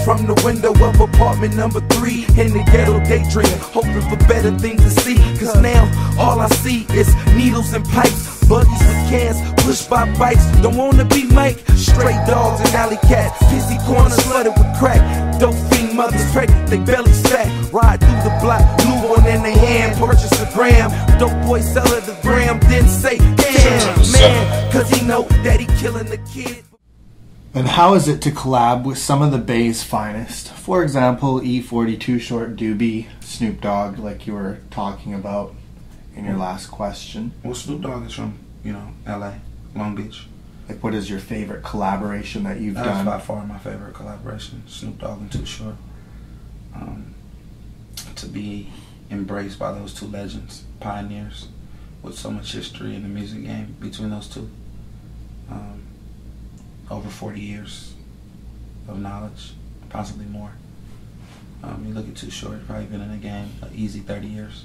from the window of apartment number 3 in the ghetto daydreaming, hoping for better things to see. Cause now all I see is needles and pipes, buggies with cans pushed by bikes. Don't wanna be Mike, stray dogs and alley cats, busy corners flooded with crack. Dope fiend mothers pregnant, they bellies fat. Ride through the block, newborn in their hand, purchase a gram. Dope boy sell her the gram, then say damn man, cause he know that he killing the kid. And how is it to collab with some of the Bay's finest? For example, E42 Short Doobie, Snoop Dogg, like you were talking about in your last question. Well, Snoop Dogg is from, LA, Long Beach. Like, what is your favorite collaboration that you've done? That's by far my favorite collaboration, Snoop Dogg and Too Short. To be embraced by those two legends, pioneers, with so much history in the music game between those two. Over 40 years of knowledge, possibly more. You look at Too Short, probably been in the game an easy 30 years.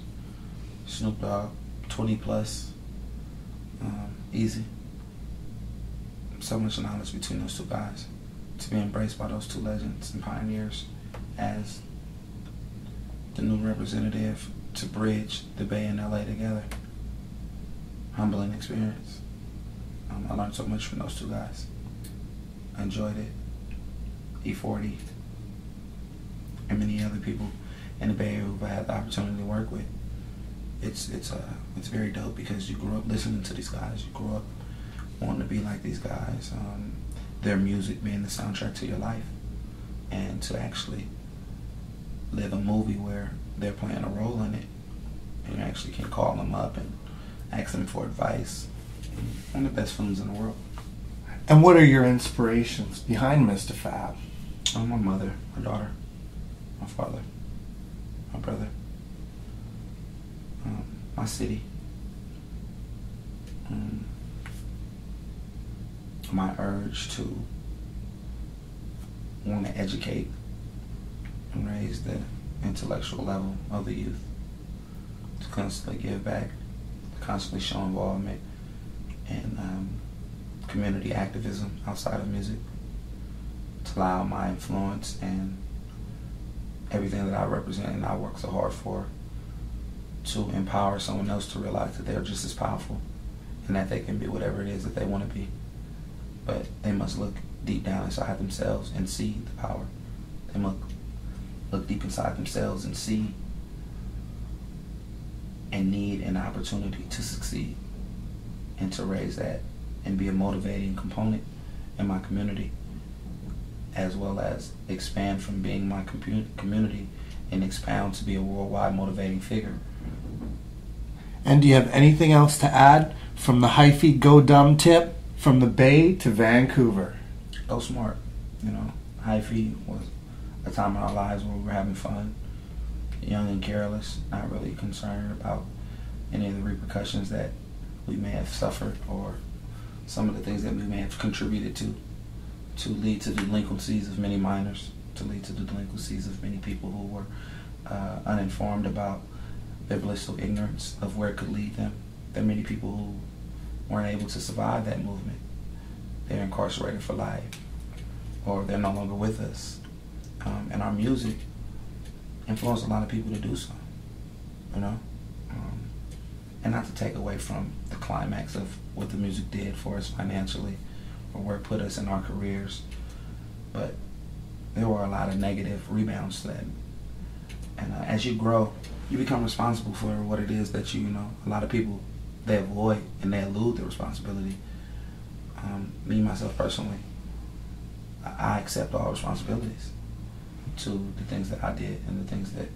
Snoop Dogg, 20 plus, easy. So much knowledge between those two guys. To be embraced by those two legends and pioneers as the new representative to bridge the Bay and LA together. Humbling experience. I learned so much from those two guys. I enjoyed it. E40 and many other people in the Bay Area who I had the opportunity to work with. It's very dope because you grew up listening to these guys. You grew up wanting to be like these guys. Their music being the soundtrack to your life, and to actually live a movie where they're playing a role in it, and you actually can call them up and ask them for advice. One of the best films in the world. And what are your inspirations behind Mistah Fab? My mother, my daughter, my father, my brother, my city, my urge to want to educate and raise the intellectual level of the youth, to constantly give back, constantly show involvement and community activism outside of music, to allow my influence and everything that I represent and I work so hard for to empower someone else to realize that they're just as powerful and that they can be whatever it is that they want to be. But they must look deep down inside themselves and see the power. They must look deep inside themselves and see and need an opportunity to succeed and to raise that and be a motivating component in my community, as well as expand from being my community and expound to be a worldwide motivating figure. And do you have anything else to add from the hyphy Go Dumb tip from the Bay to Vancouver? Go smart. Hyphy was a time in our lives where we were having fun, young and careless, not really concerned about any of the repercussions that we may have suffered or some of the things that we may have contributed to lead to the delinquencies of many minors, to lead to the delinquencies of many people who were uninformed about their blissful ignorance of where it could lead them. There are many people who weren't able to survive that movement. They're incarcerated for life, or they're no longer with us. And our music influenced a lot of people to do so, and not to take away from the climax of what the music did for us financially or where it put us in our careers, but there were a lot of negative rebounds to that. And as you grow, you become responsible for what it is that a lot of people, they avoid and they elude their responsibility. Me, myself personally, I accept all responsibilities to the things that I did and the things that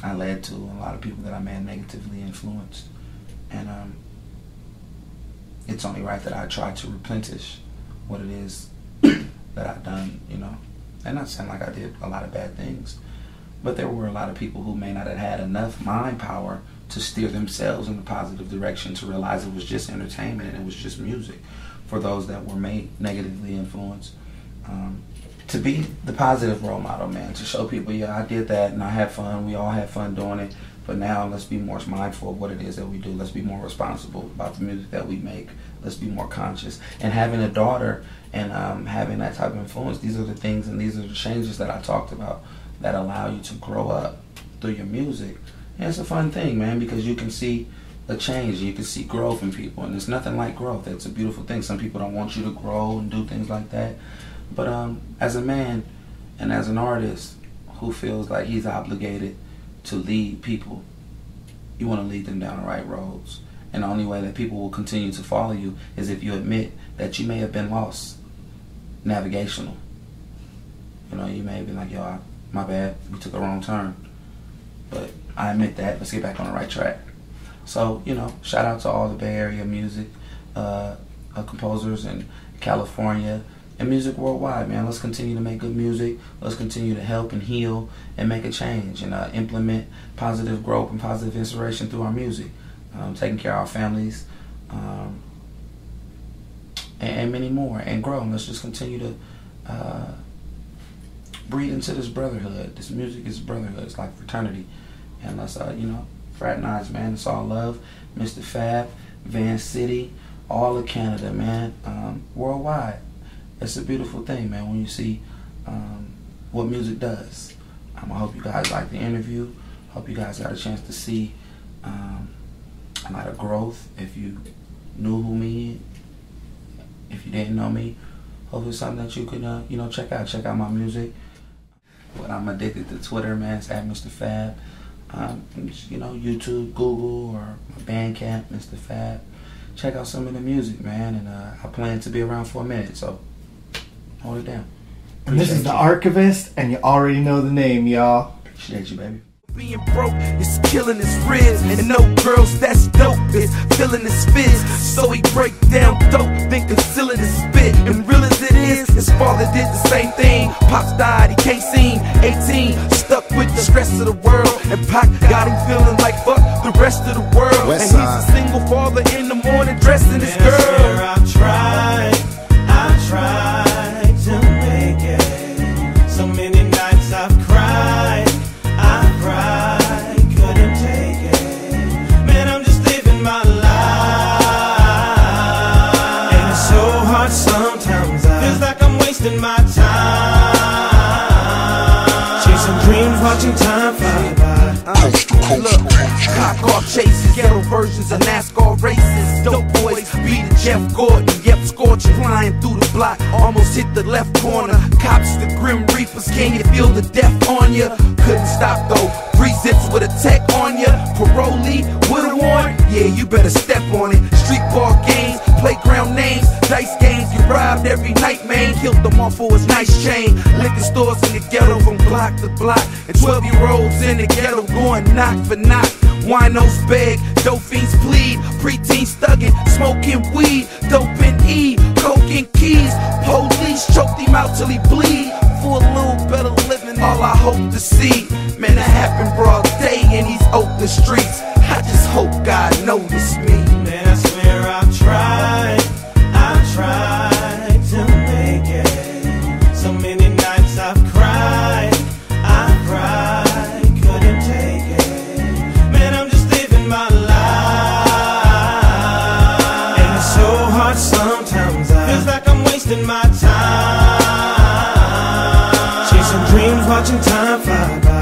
I led to, and a lot of people that I may have negatively influenced. And it's only right that I try to replenish what it is that I've done, And not saying like I did a lot of bad things, but there were a lot of people who may not have had enough mind power to steer themselves in a positive direction, to realize it was just entertainment and it was just music for those that were made negatively influenced. To be the positive role model, man, to show people, yeah, I did that and I had fun, we all had fun doing it, But now let's be more mindful of what it is that we do. Let's be more responsible about the music that we make. Let's be more conscious. And having a daughter and having that type of influence, these are the things and these are the changes that I talked about that allow you to grow up through your music. And it's a fun thing, man, because you can see a change. You can see growth in people. And there's nothing like growth. It's a beautiful thing. Some people don't want you to grow and do things like that. But as a man and as an artist who feels like he's obligated to lead people, you want to lead them down the right roads. And the only way that people will continue to follow you is if you admit that you may have been lost, navigational. You know, you may have been like, yo, my bad, we took a wrong turn. But I admit that, let's get back on the right track. So, you know, shout out to all the Bay Area music composers in California, and music worldwide, man. Let's continue to make good music. Let's continue to help and heal and make a change and implement positive growth and positive inspiration through our music. Taking care of our families and many more, and grow. And let's just continue to breathe into this brotherhood. This music is brotherhood. It's like fraternity. And let's, you know, fraternize, man. It's all love. Mistah Fab, Van City, all of Canada, man. Worldwide. It's a beautiful thing, man, when you see what music does. I hope you guys liked the interview. Hope you guys got a chance to see a lot of growth. If you knew who me, if you didn't know me, hopefully it's something that you could, you know, check out. Check out my music. But I'm addicted to Twitter, man. It's at Mistah Fab. You know, YouTube, Google, or Bandcamp, Mistah Fab. Check out some of the music, man. And I plan to be around for a minute, so hold it down. And this is the Archivest, and you already know the name, y'all. Appreciate you, baby. Being broke is killing his ribs, and no girls, that's dope, is filling his fizz. So he break down dope, then concealing his spit. And real as it is, his father did the same thing. Pops died, he can't sing, 18, stuck with the stress of the world. And Pac got him feeling like fuck the rest of the world. And he's a single father in the morning dressing his girl. I've tried to make it. So many nights I've cried, couldn't take it. Man, I'm just living my life. And it's so hard sometimes, feels like I'm wasting my time. Chasing dreams, watching time fly by. Look, cock off chases, ghetto versions of NASCAR races. Dope boys beat a Jeff Gordon, yep, scorching, flying through the block, almost hit the left corner. Cops, the Grim Reapers, can you feel the death on ya? Couldn't stop though, 3 zips with a tech on ya. Parolee with a warrant, yeah, you better step on it. Street ball games, playground names, dice games, you robbed every night, man. Killed them all for his nice chain. Liquor stores in the ghetto from block to block, and 12-year-olds in the ghetto going knock for knock. Winos beg, dope fiends plead, preteens thugging, smoking weed, dope and E, coke and keys. Police choked him out till he bleed. For a little better living, all I hope to see. Man, that happened broad day in these Oakland streets. I just hope God noticed me. Man, I swear I've tried to make it. So many nights I've cried, couldn't take it. Man, I'm just living my life. And it's so hard sometimes, feels like I'm wasting my time. Chasing dreams, watching time fly by.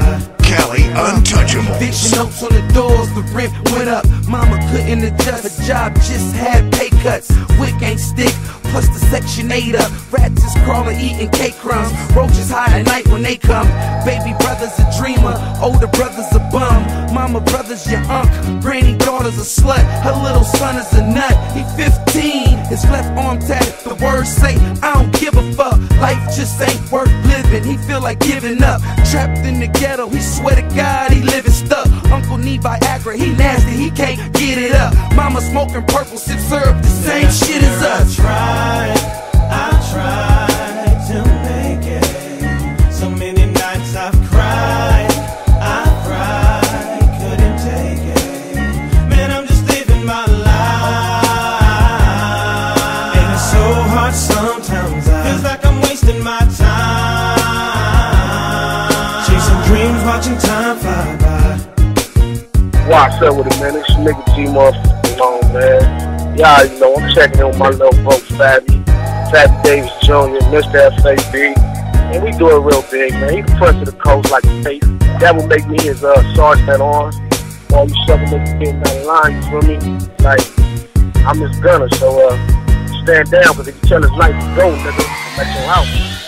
Untouchable. Eviction notes on the doors, the rent went up. Mama couldn't adjust, her job just had pay cuts. Wick ain't stick, plus the Section 8 up. Rats is crawling, eating cake crumbs. Roaches hide at night when they come. Baby brother's a dreamer, older brother's a bum. Mama brother's your unk, granny daughter's a slut. Her little son is a nut, he 15. His left arm tatted, the words say, I don't give a fuck. Life just ain't worth living, he feel like giving up. Trapped in the ghetto, he swear to God he living stuck. Uncle need Viagra, he nasty, he can't get it up. Mama smoking purple, sip syrup, the same shit as us. I tried to make it. So many nights I've cried, couldn't take it. Man, I'm just living my life. And it's so hard sometimes, feels like I'm wasting my time. Chasing dreams, watching time fly by. What's up with it, man? It's your nigga G-Motherfucking Long, man. Y'all, you know, I'm checking in with my little bro, Fabby Davis Jr., Mistah Fab, and we do it real big, man. He the front to the coast like a face. That would make me his sergeant at arms. While you shoving niggas getting out of line, you feel me? Like, I'm his gunner, so stand down, because if you tell us night to go, nigga, I'm at your house.